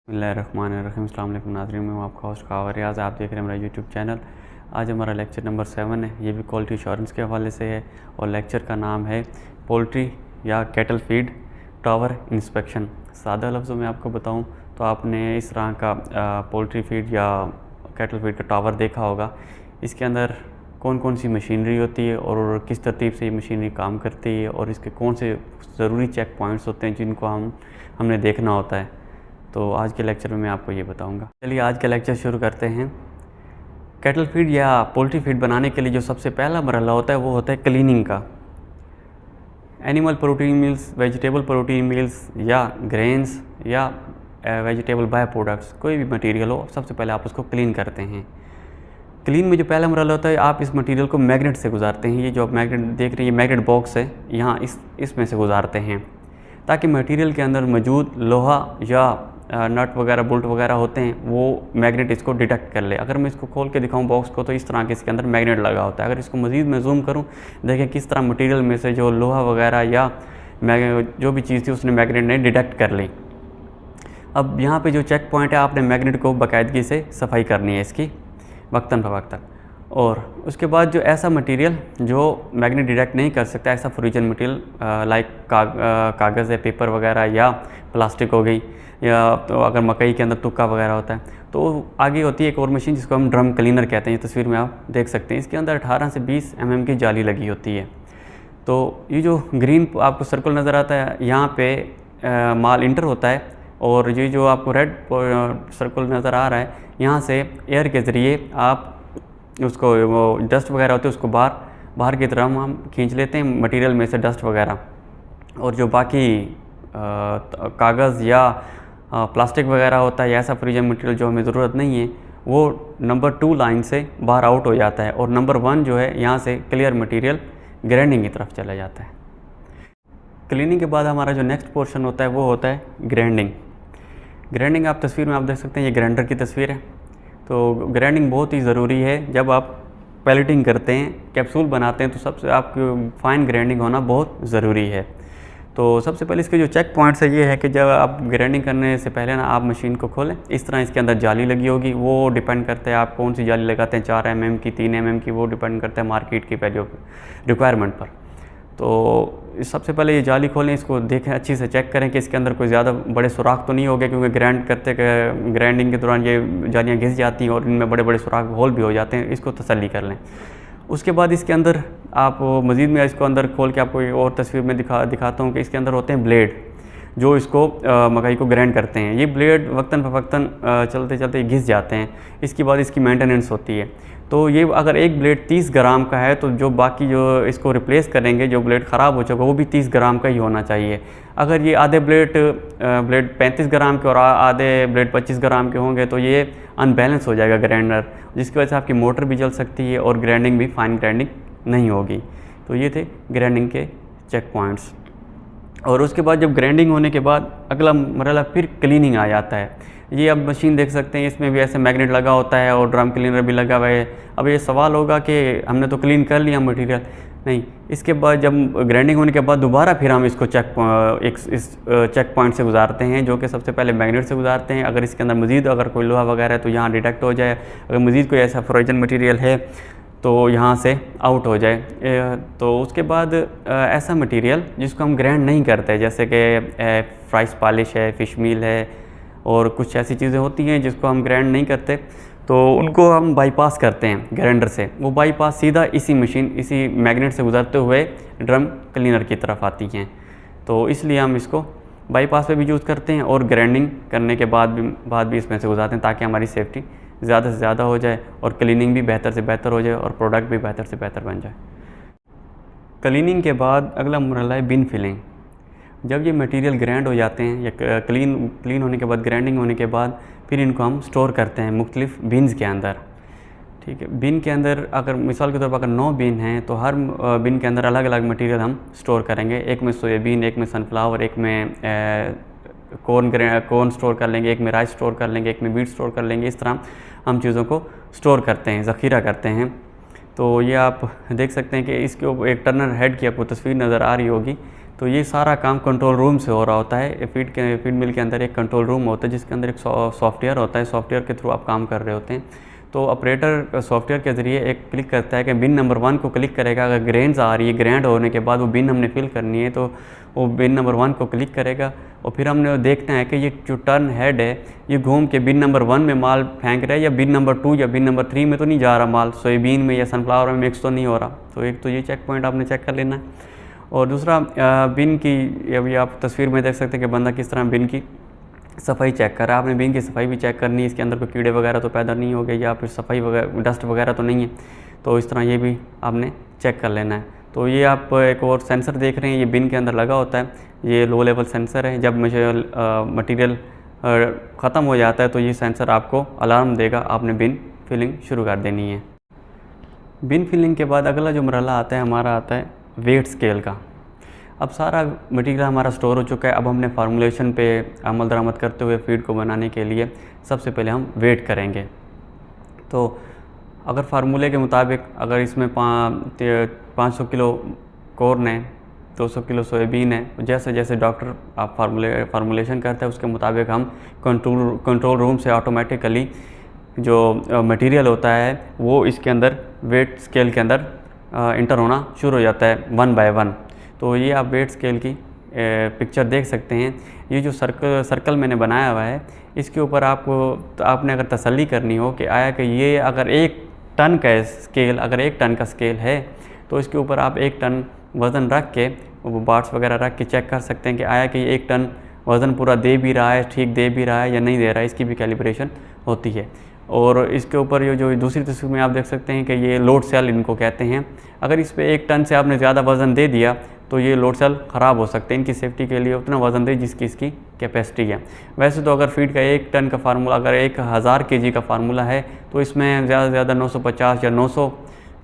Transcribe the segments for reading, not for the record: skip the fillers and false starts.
बिस्मिल्लाहिर्रहमानिर्रहीम। अस्सलाम वालेकुम नाज़रीन, मैं आपका होस्ट कावर रियाज़। आप देख रहे हैं मेरा यूट्यूब चैनल। आज हमारा लेक्चर नंबर 7 है। ये भी क्वालिटी एश्योरेंस के हवाले से है और लेक्चर का नाम है पोल्ट्री या कैटल फीड टावर इंस्पेक्शन। सादा लफ्ज़ों में आपको बताऊं तो आपने इस तरह का पोल्ट्री फीड या कैटल फीड का टावर देखा होगा। इसके अंदर कौन कौन सी मशीनरी होती है और किस तरतीब से ये मशीनरी काम करती है और इसके कौन से ज़रूरी चेक पॉइंट्स होते हैं जिनको हमने देखना होता है। तो आज के लेक्चर में मैं आपको ये बताऊंगा। चलिए आज का लेक्चर शुरू करते हैं। कैटल फीड या पोल्ट्री फीड बनाने के लिए जो सबसे पहला मरहला होता है वो होता है क्लीनिंग का। Animal protein mills, vegetable protein mills या ग्रेन्स या वेजिटेबल बाय प्रोडक्ट्स, कोई भी मटेरियल हो, सबसे पहले आप उसको क्लीन करते हैं। क्लीन में जो पहला मरहला होता है, आप इस मटेरियल को मैग्नेट से गुजारते हैं। ये जो आप मैग्नेट देख रहे हैं, ये मैग्नेट बॉक्स है, यहाँ इसमें से गुजारते हैं ताकि मटेरियल के अंदर मौजूद लोहा या नट वगैरह बोल्ट वगैरह होते हैं वो मैग्नेट इसको डिटेक्ट कर ले। अगर मैं इसको खोल के दिखाऊं बॉक्स को तो इस तरह के इसके अंदर मैग्नेट लगा होता है। अगर इसको मज़ीद मैं जूम करूं, देखें किस तरह मटेरियल में से जो लोहा वगैरह या जो भी चीज़ थी उसने मैग्नेट ने डिटेक्ट कर ली। अब यहाँ पे जो चेक पॉइंट है, आपने मैग्नेट को बाकायदगी से सफाई करनी है इसकी वक्तन फ़वक्तन। और उसके बाद जो ऐसा मटेरियल जो मैग्नेट डिटेक्ट नहीं कर सकता, ऐसा फ्रोजन मटेरियल लाइक कागज़ है, पेपर वगैरह या प्लास्टिक हो गई, या तो अगर मकई के अंदर तुक्का वगैरह होता है, तो आगे होती है एक और मशीन जिसको हम ड्रम क्लीनर कहते हैं। ये तस्वीर में आप देख सकते हैं। इसके अंदर 18 से 20 mm की जाली लगी होती है। तो ये जो ग्रीन आपको सर्कल नज़र आता है, यहाँ पे माल इंटर होता है, और ये जो आपको रेड सर्कल नज़र आ रहा है, यहाँ से एयर के ज़रिए आप उसको वो डस्ट वगैरह होती है उसको बाहर की तरफ हम खींच लेते हैं मटेरियल में से डस्ट वगैरह, और जो बाकी कागज़ या प्लास्टिक वगैरह होता है या ऐसा फ्रीजन मटेरियल जो हमें ज़रूरत नहीं है, वो नंबर 2 लाइन से बाहर आउट हो जाता है, और नंबर 1 जो है यहाँ से क्लियर मटेरियल ग्राइंडिंग की तरफ चला जाता है। क्लीनिंग के बाद हमारा जो नेक्स्ट पोर्शन होता है वो होता है ग्राइंडिंग। ग्राइंडिंग आप तस्वीर में आप देख सकते हैं, ये ग्राइंडर की तस्वीर है। तो ग्राइंडिंग बहुत ही ज़रूरी है। जब आप पैलेटिंग करते हैं, कैप्सूल बनाते हैं, तो सबसे आपकी फ़ाइन ग्राइंडिंग होना बहुत ज़रूरी है। तो सबसे पहले इसके जो चेक पॉइंट्स है ये है कि जब आप ग्राइंडिंग करने से पहले ना आप मशीन को खोलें, इस तरह इसके अंदर जाली लगी होगी। वो डिपेंड करता है आप कौन सी जाली लगाते हैं, 4 mm की, 3 mm की, वो डिपेंड करता है मार्केट की वैल्यू रिक्वायरमेंट पर। तो सबसे पहले ये जाली खोलें, इसको देखें, अच्छी से चेक करें कि इसके अंदर कोई ज़्यादा बड़े सुराख तो नहीं हो गए, क्योंकि ग्राइंडिंग के दौरान ये जालियाँ घिस जाती हैं और इनमें बड़े बड़े सुराख होल भी हो जाते हैं। इसको तसल्ली कर लें। उसके बाद इसके अंदर आप मज़ीद में इसको अंदर खोल के आपको और तस्वीर में दिखाता हूँ कि इसके अंदर होते हैं ब्लेड जो इसको मकई को ग्राइंड करते हैं। ये ब्लेड वक्तन फ़वक्तन चलते चलते घिस जाते हैं। इसके बाद इसकी मेंटेनेंस होती है। तो ये अगर एक ब्लेड 30 ग्राम का है तो जो बाकी जो इसको रिप्लेस करेंगे, जो ब्लेड ख़राब हो चुका वो भी 30 ग्राम का ही होना चाहिए। अगर ये आधे ब्लेड 35 ग्राम के और आधे ब्लेड 25 ग्राम के होंगे तो ये अनबैलेंस हो जाएगा ग्राइंडर, जिसकी वजह से आपकी मोटर भी जल सकती है और ग्राइंडिंग भी फाइन ग्राइंडिंग नहीं होगी। तो ये थे ग्राइंडिंग के चेक पॉइंट्स। और उसके बाद जब ग्राइंडिंग होने के बाद अगला मरहला फिर क्लीनिंग आ जाता है। ये अब मशीन देख सकते हैं, इसमें भी ऐसे मैग्नेट लगा होता है और ड्रम क्लीनर भी लगा हुआ है। अब ये सवाल होगा कि हमने तो क्लीन कर लिया मटेरियल, नहीं, इसके बाद जब ग्राइंडिंग होने के बाद दोबारा फिर हम इसको इस चेक पॉइंट से गुजारते हैं, जो कि सबसे पहले मैग्नेट से गुजारते हैं। अगर इसके अंदर मज़ीद अगर कोई लोहा वगैरह है तो यहाँ डिटेक्ट हो जाए, अगर मज़ीद कोई ऐसा फ्रोजन मटेरियल है तो यहाँ से आउट हो जाए। तो उसके बाद ऐसा मटेरियल जिसको हम ग्राइंड नहीं करते, जैसे कि फ्राइस पॉलिश है, फ़िश मील है, और कुछ ऐसी चीज़ें होती हैं जिसको हम ग्राइंड नहीं करते, तो उनको हम बाईपास करते हैं ग्राइंडर से। वो बाईपास सीधा इसी मैग्नेट से गुजरते हुए ड्रम क्लीनर की तरफ आती हैं। तो इसलिए हम इसको बाईपास पे भी यूज़ करते हैं और ग्राइंडिंग करने के बाद भी इसमें से गुजारते हैं, ताकि हमारी सेफ्टी ज़्यादा से ज़्यादा हो जाए और क्लीनिंग भी बेहतर से बेहतर हो जाए और प्रोडक्ट भी बेहतर से बेहतर बन जाए। क्लीनिंग के बाद अगला मरहला है बिन फिलिंग। जब ये मटेरियल ग्राइंड हो जाते हैं या क्लीन होने के बाद, ग्राइंडिंग होने के बाद, फिर इनको हम स्टोर करते हैं मुख्तलिफ बिन्स के अंदर। ठीक है, बिन के अंदर अगर मिसाल के तौर पर अगर 9 बिन हैं तो हर बिन के अंदर अलग अलग मटेरियल हम स्टोर करेंगे। एक में सोयाबीन, एक में सनफ्लावर, एक में कॉर्न स्टोर कर लेंगे, एक में राइस स्टोर कर लेंगे, एक में वीट स्टोर कर लेंगे। इस तरह हम चीज़ों को स्टोर करते हैं, ज़ख़ीरा करते हैं। तो ये आप देख सकते हैं कि इसके ऊपर एक टर्नर हेड की आपको तस्वीर नज़र आ रही होगी। तो ये सारा काम कंट्रोल रूम से हो रहा होता है। फीड मिल के अंदर एक कंट्रोल रूम होता है जिसके अंदर एक सॉफ्टवेयर होता है, सॉफ्टवेयर के थ्रू आप काम कर रहे होते हैं। तो ऑपरेटर सॉफ्टवेयर के ज़रिए एक क्लिक करता है कि बिन नंबर 1 को क्लिक करेगा, अगर ग्रेन्स आ रही है, ग्रैंड होने के बाद वो बिन हमने फिल करनी है तो वो बिन नंबर 1 को क्लिक करेगा और फिर हमने देखना है कि ये जो टर्न हेड है ये घूम के बिन नंबर 1 में माल फेंक रहा है या बिन नंबर 2 या बिन नंबर 3 में तो नहीं जा रहा माल, सोयाबीन में या सनफ्लावर में मिक्स तो नहीं हो रहा। तो एक तो ये चेक पॉइंट आपने चेक कर लेना है। और दूसरा बिन की, अभी आप तस्वीर में देख सकते हैं कि बंदा किस तरह बिन की सफाई चेक कर रहा है। आपने बिन की सफाई भी चेक करनी है, इसके अंदर कोई कीड़े वगैरह तो पैदा नहीं हो गए या फिर सफाई वगैरह डस्ट वगैरह तो नहीं है, तो इस तरह ये भी आपने चेक कर लेना है। तो ये आप एक और सेंसर देख रहे हैं, ये बिन के अंदर लगा होता है, ये लो लेवल सेंसर है। जब मटेरियल ख़त्म हो जाता है तो ये सेंसर आपको अलार्म देगा, आपने बिन फिलिंग शुरू कर देनी है। बिन फिलिंग के बाद अगला जो मरहला आता है हमारा आता है वेट स्केल का। अब सारा मटेरियल हमारा स्टोर हो चुका है, अब हमने फार्मूलेशन पे अमल दरामद करते हुए फीड को बनाने के लिए सबसे पहले हम वेट करेंगे। तो अगर फार्मूले के मुताबिक अगर इसमें 500 किलो कॉर्न है, 200 किलो सोयाबीन है, जैसे जैसे डॉक्टर आप फार्मूलेशन करते हैं उसके मुताबिक हम कंट्रोल रूम से ऑटोमेटिकली जो मटेरियल होता है वो इसके अंदर वेट स्केल के अंदर इंटर होना शुरू हो जाता है 1 बाय 1। तो ये आप वेट स्केल की पिक्चर देख सकते हैं। ये जो सर्कल मैंने बनाया हुआ है इसके ऊपर आपने अगर तसल्ली करनी हो कि आया कि ये अगर 1 टन का स्केल, अगर 1 टन का स्केल है तो इसके ऊपर आप 1 टन वज़न रख के वो बार्स वगैरह रख के चेक कर सकते हैं कि आया कि 1 टन वज़न पूरा दे भी रहा है, ठीक दे भी रहा है या नहीं दे रहा है, इसकी भी कैलिब्रेशन होती है। और इसके ऊपर ये जो दूसरी तस्वीर में आप देख सकते हैं कि ये लोड सेल इनको कहते हैं। अगर इस पर 1 टन से आपने ज़्यादा वज़न दे दिया तो ये लोड सेल ख़राब हो सकते हैं। इनकी सेफ्टी के लिए उतना वज़न दे जिसकी इसकी कैपेसिटी है। वैसे तो अगर फीड का 1 टन का फार्मूला अगर 1000 kg का फार्मूला है तो इसमें ज़्यादा से ज़्यादा 950 या 900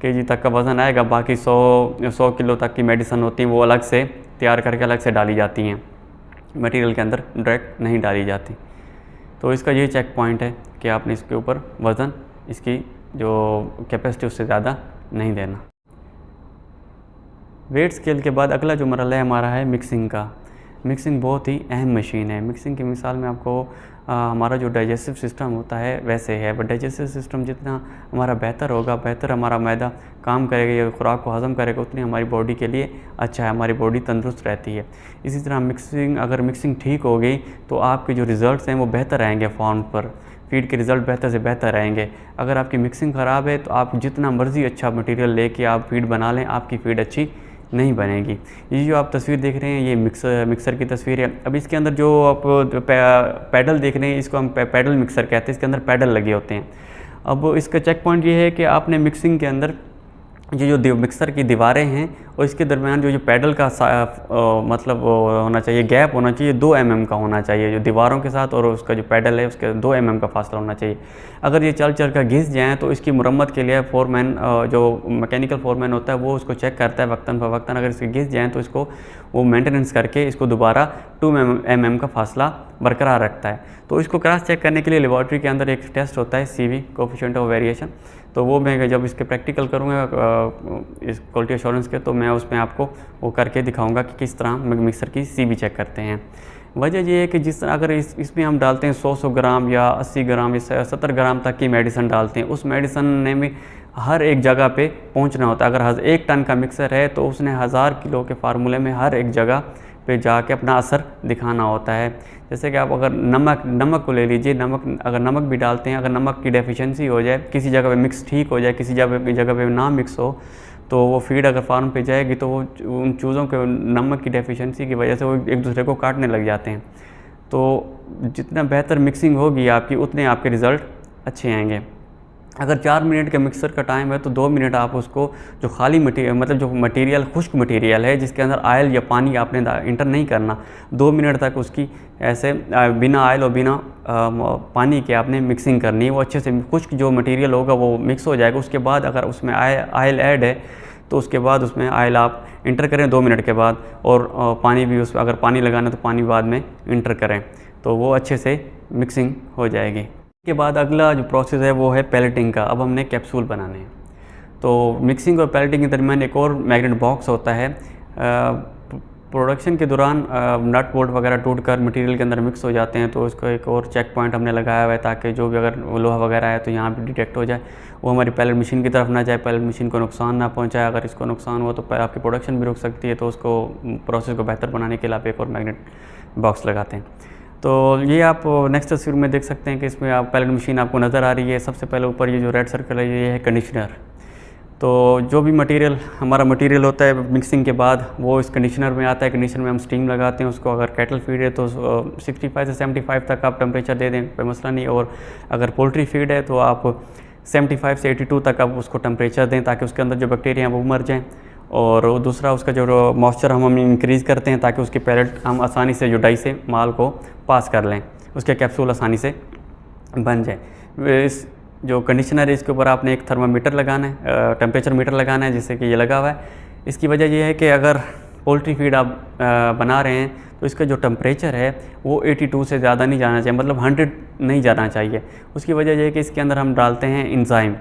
kg तक का वज़न आएगा। बाकी 100 किलो तक की मेडिसिन होती हैं वो अलग से तैयार करके अलग से डाली जाती हैं, मटेरियल के अंदर डायरेक्ट नहीं डाली जाती। तो इसका ये चेक पॉइंट है कि आपने इसके ऊपर वज़न, इसकी जो कैपेसिटी उससे ज़्यादा नहीं देना। वेट स्केल के बाद अगला जो मरहला है हमारा है मिक्सिंग का। मिक्सिंग बहुत ही अहम मशीन है। मिक्सिंग की मिसाल में आपको हमारा जो डाइजेस्टिव सिस्टम होता है वैसे है, बट डाइजेस्टिव सिस्टम जितना हमारा बेहतर होगा, बेहतर हमारा मैदा काम करेगा या खुराक को हज़म करेगा, उतनी हमारी बॉडी के लिए अच्छा है, हमारी बॉडी तंदुरुस्त रहती है। इसी तरह अगर मिक्सिंग ठीक हो गई तो आपके जो रिज़ल्ट्स हैं वो बेहतर रहेंगे, फॉर्म पर फीड के रिज़ल्ट बेहतर से बेहतर रहेंगे। अगर आपकी मिक्सिंग ख़राब है तो आप जितना मर्ज़ी अच्छा मटीरियल लेके आप फीड बना लें, आपकी फ़ीड अच्छी नहीं बनेगी। ये जो आप तस्वीर देख रहे हैं ये मिक्सर की तस्वीर है। अब इसके अंदर जो आप पैडल देख रहे हैं इसको हम पैडल मिक्सर कहते हैं, इसके अंदर पैडल लगे होते हैं। अब इसका चेक पॉइंट ये है कि आपने मिक्सिंग के अंदर ये जो मिक्सर की दीवारें हैं और इसके दरमियान जो पैडल का मतलब होना चाहिए, गैप होना चाहिए 2 mm का होना चाहिए, जो दीवारों के साथ और उसका जो पैडल है उसके 2 mm का फासला होना चाहिए। अगर ये चल कर घिस जाएँ तो इसकी मुरम्मत के लिए फोरमैन, जो मैकेनिकल फोरमैन होता है वो उसको चेक करता है वक्तन फ़वक्तन। अगर इसके घिस जाएँ तो इसको वो मेंटेनेंस करके इसको दोबारा 2 mm का फासला बरकरार रखता है। तो इसको क्रॉस चेक करने के लिए लेबॉर्ट्री के अंदर एक टेस्ट होता है CV, कोएफिशिएंट ऑफ वेरिएशन। तो वो मैं जब इसके प्रैक्टिकल करूँगा इस क्वालिटी एश्योरेंस के, तो मैं उसमें आपको वो करके दिखाऊंगा कि किस तरह मिक्सर की CV चेक करते हैं। वजह ये है कि जिस तरह अगर इसमें हम डालते हैं 100 ग्राम या 80 ग्राम या 70 ग्राम तक की मेडिसिन डालते हैं, उस मेडिसिन ने में हर एक जगह पे पहुंचना होता है। अगर 1 टन का मिक्सर है तो उसने 1000 किलो के फार्मूले में हर एक जगह पे जाके अपना असर दिखाना होता है। जैसे कि आप अगर नमक को ले लीजिए, अगर नमक भी डालते हैं, अगर नमक की डेफिशिएंसी हो जाए, किसी जगह पे मिक्स ठीक हो जाए, किसी जगह पे ना मिक्स हो, तो वो फीड अगर फार्म पे जाएगी तो वो उन चूज़ों के नमक की डेफिशिएंसी की वजह से वो एक दूसरे को काटने लग जाते हैं। तो जितना बेहतर मिक्सिंग होगी आपकी उतने आपके रिज़ल्ट अच्छे आएंगे। अगर 4 मिनट के मिक्सर का टाइम है तो 2 मिनट आप उसको जो खाली मटीरियल, मतलब जो मटेरियल खुश्क मटेरियल है जिसके अंदर ऑयल या पानी आपने इंटर नहीं करना, 2 मिनट तक उसकी ऐसे बिना ऑयल और बिना पानी के आपने मिक्सिंग करनी है। वो अच्छे से खुश्क जो मटेरियल होगा वो मिक्स हो जाएगा। उसके बाद अगर उसमें ऑयल ऐड है तो उसके बाद उसमें ऑयल आप इंटर करें 2 मिनट के बाद, और पानी भी उसमें अगर पानी लगाना तो पानी बाद में इंटर करें, तो वो अच्छे से मिक्सिंग हो जाएगी। के बाद अगला जो प्रोसेस है वो है पैलेटिंग का। अब हमने कैप्सूल बनाने हैं। तो मिक्सिंग और पैलेटिंग के दरमियान एक और मैग्नेट बॉक्स होता है। प्रोडक्शन के दौरान नट बोल्ट वगैरह टूट कर मटीरियल के अंदर मिक्स हो जाते हैं, तो उसको एक और चेक पॉइंट हमने लगाया हुआ है ताकि जो भी अगर लोहा वगैरह है तो यहाँ पे डिटेक्ट हो जाए, वो हमारी पैलेट मशीन की तरफ ना जाए, पैलेट मशीन को नुकसान ना पहुँचाए। अगर इसको नुकसान हो तो आपकी प्रोडक्शन भी रुक सकती है, तो उसको प्रोसेस को बेहतर बनाने के लिए आप एक और मैग्नेट बॉक्स लगाते हैं। तो ये आप नेक्स्ट तस्वीर में देख सकते हैं कि इसमें आप पैलेट मशीन आपको नज़र आ रही है। सबसे पहले ऊपर ये जो रेड सर्कल है ये है कंडीशनर। तो जो भी मटेरियल हमारा मटेरियल होता है मिक्सिंग के बाद वो इस कंडीशनर में आता है। कंडीशनर में हम स्टीम लगाते हैं उसको। अगर कैटल फीड है तो 65 से 75 तक आप टेम्परेचर दे दें, कोई मसला नहीं। और अगर पोल्ट्री फीड है तो आप 75 से 82 तक आप उसको टेम्परेचर दें ताकि उसके अंदर जो बैक्टीरिया हैं वो मर जाएँ। और दूसरा उसका जो मॉइस्चर हम इंक्रीज़ करते हैं ताकि उसकी पैलेट हम आसानी से जो डाई से माल को पास कर लें, उसके कैप्सूल आसानी से बन जाए। इस जो कंडीशनर है इसके ऊपर आपने एक थर्मामीटर लगाना है, टेम्परेचर मीटर लगाना है, जिससे कि ये लगा हुआ है। इसकी वजह यह है कि अगर पोल्ट्री फीड आप बना रहे हैं तो इसका जो टेम्परेचर है वो 82 से ज़्यादा नहीं जाना चाहिए, मतलब 100 नहीं जाना चाहिए। उसकी वजह यह है कि इसके अंदर हम डालते हैं इंजाइम,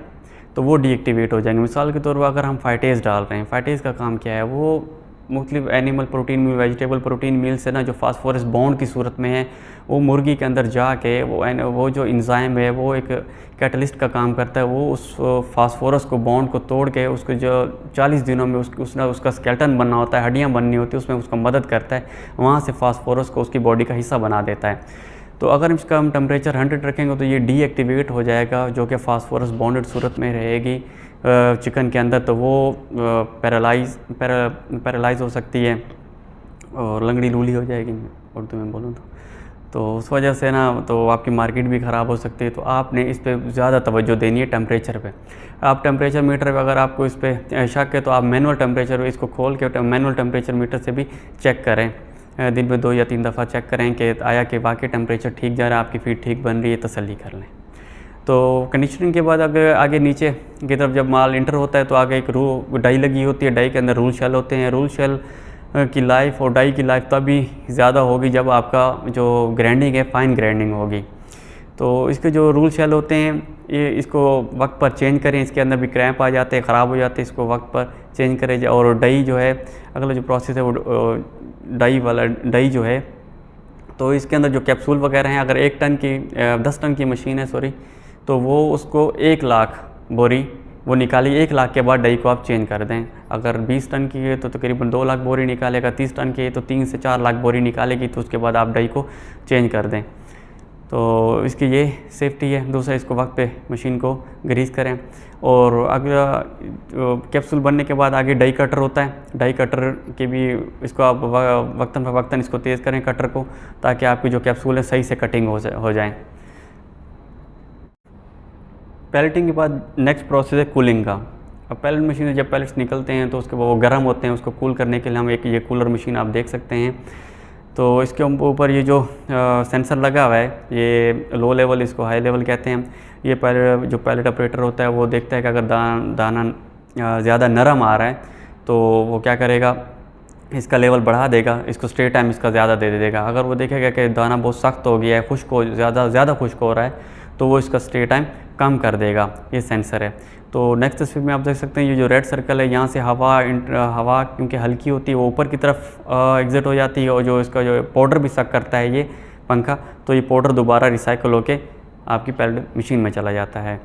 तो वो डीएक्टिवेट हो जाएंगे। मिसाल के तौर पर अगर हम फाइटेज डाल रहे हैं, फाइटेज का काम क्या है, वो मुख्तलिफ animal protein meal, vegetable protein meal से ना जो फास्फोरस बॉन्ड की सूरत में है वो मुर्गी के अंदर जाके वो जो इंजाइम है वो एक कैटलिस्ट का काम करता है। वो उस फास्फोरस को बॉन्ड को तोड़ के उसको जो 40 दिनों में उसका स्केलेटन बनना होता है, हड्डियाँ बननी होती है, उसमें उसको मदद करता है, वहाँ से फास्फोरस को उसकी बॉडी का हिस्सा बना देता है। तो अगर इसका हम टेम्परेचर 100 रखेंगे तो ये डीएक्टिवेट हो जाएगा, जो कि फास्फोरस बॉन्डेड सूरत में रहेगी चिकन के अंदर, तो वो पैरालाइज हो सकती है और लंगड़ी लूली हो जाएगी, उर्दू में बोलूँ तो उस वजह से ना तो आपकी मार्केट भी ख़राब हो सकती है। तो आपने इस पे ज़्यादा तवज्जो देनी है टेम्परेचर पे। आप टेम्परेचर मीटर पे अगर आपको इस पे शक है तो आप मैनुअल टेम्परेचर इसको खोल के मैनुअल टेम्परेचर मीटर से भी चेक करें। दिन में 2 या 3 दफ़ा चेक करें कि आया कि वाकई टेम्परेचर ठीक जा रहा है, आपकी फीड ठीक बन रही है, तसल्ली कर लें। तो कंडीशनिंग के बाद अगर आगे नीचे की तरफ जब माल इंटर होता है तो आगे एक डाई लगी होती है, डाई के अंदर रूल शेल होते हैं। रूल शेल की लाइफ और डाई की लाइफ तभी ज़्यादा होगी जब आपका जो ग्राइंडिंग है फाइन ग्राइंडिंग होगी। तो इसके जो रूल शेल होते हैं ये इसको वक्त पर चेंज करें, इसके अंदर भी क्रैम्प आ जाते हैं, ख़राब हो जाते हैं, इसको वक्त पर चेंज करें। और डाई जो है अगला जो प्रोसेस है वो डाई जो है, तो इसके अंदर जो कैप्सूल वगैरह हैं, अगर 1 टन की 10 टन की मशीन है तो वो उसको 1 लाख बोरी वो निकाली, 1 लाख के बाद डाई को आप चेंज कर दें। अगर 20 टन की है तो तकरीबन 2 लाख बोरी निकालेगा, 30 टन की है तो 3 से 4 लाख बोरी निकालेगी, तो उसके बाद आप डाई को चेंज कर दें। तो इसकी ये सेफ्टी है। दूसरा, इसको वक्त पे मशीन को ग्रीस करें। और अगला कैप्सूल बनने के बाद आगे डाई कटर होता है। डाई कटर की भी इसको आप वक्तन फ़वक्तन इसको तेज़ करें कटर को, ताकि आपकी जो कैप्सूल है सही से कटिंग हो जाए। पैलेटिंग के बाद नेक्स्ट प्रोसेस है कूलिंग का। अब पैलेट मशीन से जब पैलेट्स निकलते हैं तो उसके वो गर्म होते हैं, उसको कूल करने के लिए हम एक ये कूलर मशीन आप देख सकते हैं। तो इसके ऊपर ये जो सेंसर लगा हुआ है, ये लो लेवल, इसको हाई लेवल कहते हैं। ये जो पैलेट ऑपरेटर होता है वो देखता है कि अगर दाना ज़्यादा नरम आ रहा है तो वो क्या करेगा, इसका लेवल बढ़ा देगा, इसको स्टे टाइम इसका ज़्यादा दे देगा। अगर वो देखेगा कि दाना बहुत सख्त हो गया है, खुश्क हो ज़्यादा खुश्क हो रहा है, तो वो इसका स्टे टाइम कम कर देगा। ये सेंसर है। तो नेक्स्ट तस्वीर में आप देख सकते हैं ये जो रेड सर्कल है, यहाँ से हवा क्योंकि हल्की होती है वो ऊपर की तरफ एग्ज़िट हो जाती है, और जो इसका जो पाउडर भी सक करता है ये पंखा, तो ये पाउडर दोबारा रिसाइकल होके आपकी पैलेट मशीन में चला जाता है।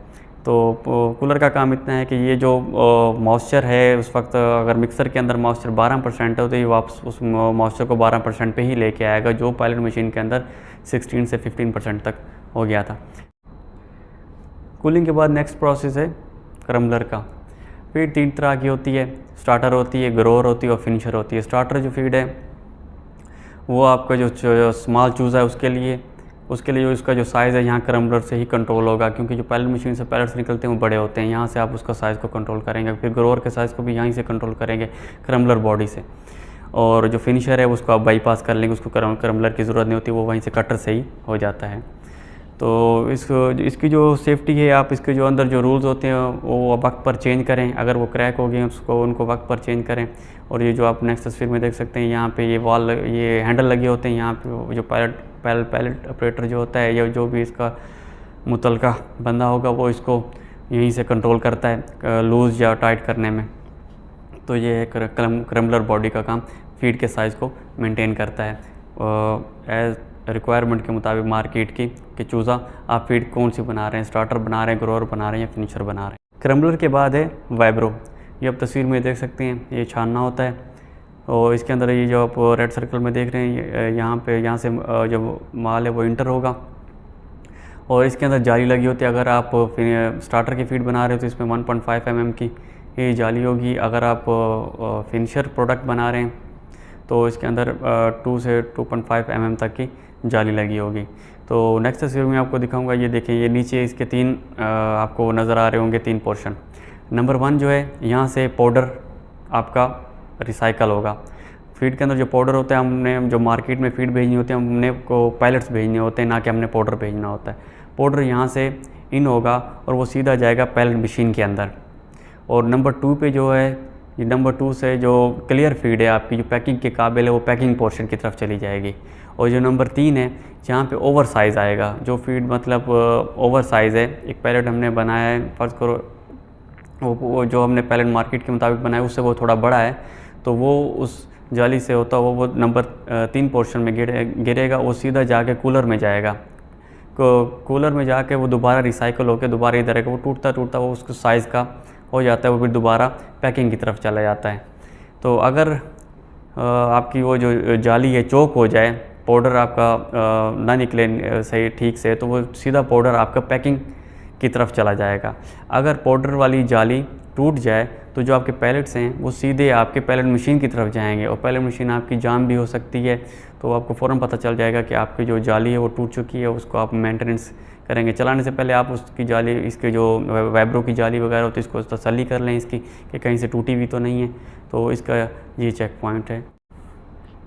तो कूलर का काम इतना है कि ये जो मॉइस्चर है उस वक्त अगर मिक्सर के अंदर मॉइस्चर 12% है तो ये वापस उस मॉइस्चर को 12% पे ही लेके आएगा, जो पैलेट मशीन के अंदर 16 से 15% तक हो गया था। कूलिंग के बाद नेक्स्ट प्रोसेस है क्रम्बलर का। फीड 3 तरह की होती है, स्टार्टर होती है, ग्रोअर होती है और फिनिशर होती है। स्टार्टर जो फीड है वो आपका जो स्मॉल चूज़ा है उसके लिए उसका जो साइज़ है यहाँ क्रम्बलर से ही कंट्रोल होगा, क्योंकि जो पैलेट मशीन से पैलेट्स निकलते हैं वो बड़े होते हैं, यहाँ से आप उसका साइज़ को कंट्रोल करेंगे। फिर ग्रोअर के साइज़ को भी यहीं से कंट्रोल करेंगे क्रम्बलर बॉडी से। और जो फिनिशर है उसको आप बाईपास कर लेंगे, उसको क्रम्बलर की ज़रूरत नहीं होती, वो वहीं से कटर से ही हो जाता है। तो इसकी जो सेफ्टी है, आप इसके जो अंदर जो रूल्स होते हैं वो वक्त पर चेंज करें। अगर वो क्रैक हो गए उनको वक्त पर चेंज करें। और ये जो आप नेक्स्ट तस्वीर में देख सकते हैं, यहाँ पे ये हैंडल लगे होते हैं, यहाँ पे जो पैलेट ऑपरेटर जो होता है या जो भी इसका मुतलका बंदा होगा वो इसको यहीं से कंट्रोल करता है लूज़ या टाइट करने में। तो ये क्रम्बलर बॉडी का काम फीड के साइज़ को मेंटेन करता है एज रिक्वायरमेंट के मुताबिक मार्केट की कि चूज़ा आप फीड कौन सी बना रहे हैं, स्टार्टर बना रहे हैं, ग्रोअर बना रहे हैं या फिनिशर बना रहे हैं। क्रम्बलर के बाद है वाइब्रो। ये आप तस्वीर में देख सकते हैं, ये छानना होता है और इसके अंदर ये जो आप रेड सर्कल में देख रहे हैं, यहाँ से जो माल है वो इंटर होगा और इसके अंदर जाली लगी होती है। अगर आप स्टार्टर की फीड बना रहे हो तो इसमें 1.5 mm की ये जाली होगी। अगर आप फिनिशर प्रोडक्ट बना रहे हैं तो इसके अंदर 2 से 2.5 mm तक की जाली लगी होगी। तो नेक्स्ट तस्वीर में आपको दिखाऊंगा, ये देखें, ये नीचे इसके 3 आपको नज़र आ रहे होंगे 3 पोर्शन। नंबर 1 जो है, यहाँ से पाउडर आपका रिसाइकल होगा। फीड के अंदर जो पाउडर होता है, हमने जो मार्केट में फीड भेजनी होती है, हमने को पैलेट्स भेजने होते हैं, ना कि हमने पाउडर भेजना होता है। पाउडर यहाँ से इन होगा और वो सीधा जाएगा पैलेट मशीन के अंदर। और नंबर 2 पे जो है, ये नंबर 2 से जो क्लियर फीड है आपकी, जो पैकिंग के काबिल है, वो पैकिंग पोर्शन की तरफ चली जाएगी। और जो नंबर 3 है, जहाँ पे ओवर साइज़ आएगा, जो फीड मतलब ओवर साइज़ है, एक पैलेट हमने बनाया है, फ़र्ज़ करो वो जो हमने पैलेट मार्केट के मुताबिक बनाया उससे वो थोड़ा बड़ा है, तो वो उस जाली से होता है वो नंबर 3 पोर्शन में गिरेगा। वो सीधा जाके कूलर में जाएगा। कूलर में जाके वो दोबारा रिसाइकल होकर दोबारा इधर आएगा। वो टूटता टूटता वो उसको साइज़ का हो जाता है, वो फिर दोबारा पैकिंग की तरफ चला जाता है। तो अगर आपकी वो जो जाली है चौक हो जाए, पाउडर आपका ना निकले सही ठीक से, तो वो सीधा पाउडर आपका पैकिंग की तरफ चला जाएगा। अगर पाउडर वाली जाली टूट जाए तो जो आपके पैलेट्स हैं वो सीधे आपके पैलेट मशीन की तरफ जाएंगे और पैलेट मशीन आपकी जाम भी हो सकती है। तो आपको फ़ौरन पता चल जाएगा कि आपकी जो जाली है वो टूट चुकी है। उसको आप मेंटेनेंस करेंगे। चलाने से पहले आप उसकी जाली, इसके जो वाइब्रो की जाली वगैरह होती है, इसको तसल्ली कर लें इसकी कि कहीं से टूटी भी तो नहीं है। तो इसका ये चेक पॉइंट है।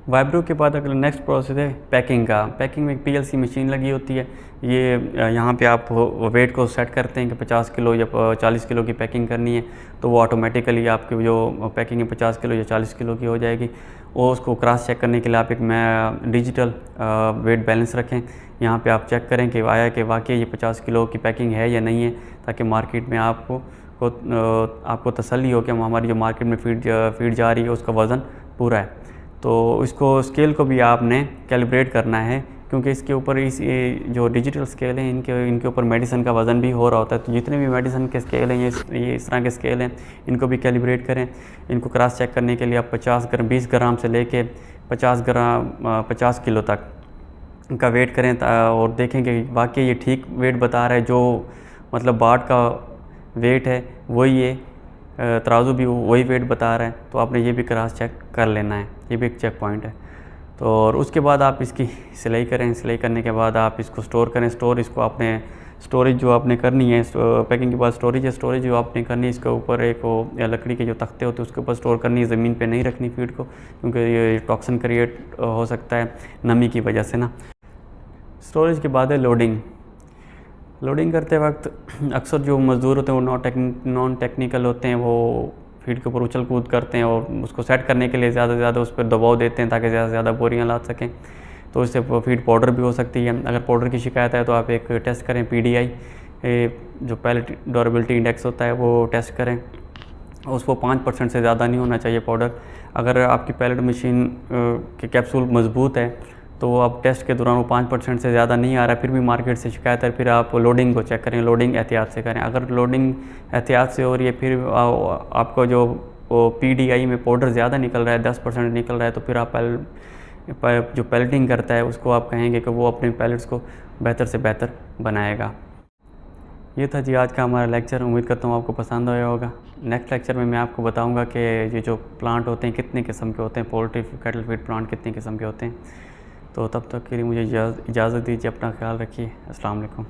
वाइब्रो के बाद अगला नेक्स्ट प्रोसेस है पैकिंग का। पैकिंग में एक PLC मशीन लगी होती है। ये यहाँ पे आप वेट को सेट करते हैं कि 50 किलो या 40 किलो की पैकिंग करनी है, तो वो ऑटोमेटिकली आपकी जो पैकिंग है 50 किलो या 40 किलो की हो जाएगी। और उसको क्रॉस चेक करने के लिए आप एक डिजिटल वेट बैलेंस रखें। यहाँ पे आप चेक करें कि आया कि वाकई ये 50 किलो की पैकिंग है या नहीं है, ताकि मार्केट में आपको तसल्ली हो कि हमारी जो मार्केट में फीड जा रही है उसका वज़न पूरा है। तो इसको स्केल को भी आपने कैलिब्रेट करना है, क्योंकि इसके ऊपर जो डिजिटल स्केल हैं इनके ऊपर मेडिसिन का वज़न भी हो रहा होता है। तो जितने भी मेडिसिन के स्केल हैं, ये इस तरह के स्केल हैं, इनको भी कैलिब्रेट करें। इनको क्रॉस चेक करने के लिए आप 20 ग्राम से लेके 50 किलो तक का वेट करें और देखें कि वाकई ये ठीक वेट बता रहा है। जो मतलब बाट का वेट है वही है, तराजू भी वही वेट बता रहा है। तो आपने ये भी क्रॉस चेक कर लेना है, ये भी एक चेक पॉइंट है। तो और उसके बाद आप इसकी सिलाई करें। सिलाई करने के बाद आप इसको स्टोर करें। इसको आपने स्टोरेज जो आपने करनी है, पैकिंग के बाद स्टोरेज जो आपने करनी है, इसके ऊपर एक लकड़ी के जो तख्ते होते हैं उसके ऊपर स्टोर करनी है। ज़मीन पे नहीं रखनी फीड को, क्योंकि ये टॉक्सिन क्रिएट हो सकता है नमी की वजह से ना। स्टोरेज के बाद है लोडिंग करते वक्त अक्सर जो मज़दूर होते हैं वो नॉन टेक्निकल होते हैं। वो फीड के ऊपर उछल कूद करते हैं और उसको सेट करने के लिए ज़्यादा से ज़्यादा उस पर दबाव देते हैं ताकि ज़्यादा से ज़्यादा बोरियाँ ला सकें। तो इससे फीड पाउडर भी हो सकती है। अगर पाउडर की शिकायत है तो आप एक टेस्ट करें, PDI जो पैलेट ड्यूरेबिलिटी इंडेक्स होता है वो टेस्ट करें। उसको 5% से ज़्यादा नहीं होना चाहिए पाउडर। अगर आपकी पैलेट मशीन के कैप्सूल मजबूत है तो आप टेस्ट के दौरान वो 5% से ज़्यादा नहीं आ रहा है, फिर भी मार्केट से शिकायत है, फिर आप लोडिंग को चेक करें। लोडिंग एहतियात से करें। अगर लोडिंग एहतियात से हो रही है, फिर आपको जो PDI में पाउडर ज़्यादा निकल रहा है, 10% निकल रहा है, तो फिर आप जो पैलेटिंग करता है उसको आप कहेंगे कि वो अपने पैलेट्स को बेहतर से बेहतर बनाएगा। ये था जी आज का हमारा लेक्चर। उम्मीद करता हूँ आपको पसंद आया होगा। नेक्स्ट लेक्चर में मैं आपको बताऊँगा कि ये जो प्लांट होते हैं कितने किस्म के होते हैं, पोल्ट्री कैटल फीड प्लांट कितने किस्म के होते हैं। तो तब तक के लिए मुझे इजाज़त दीजिए। अपना ख्याल रखिए। अस्सलाम वालेकुम।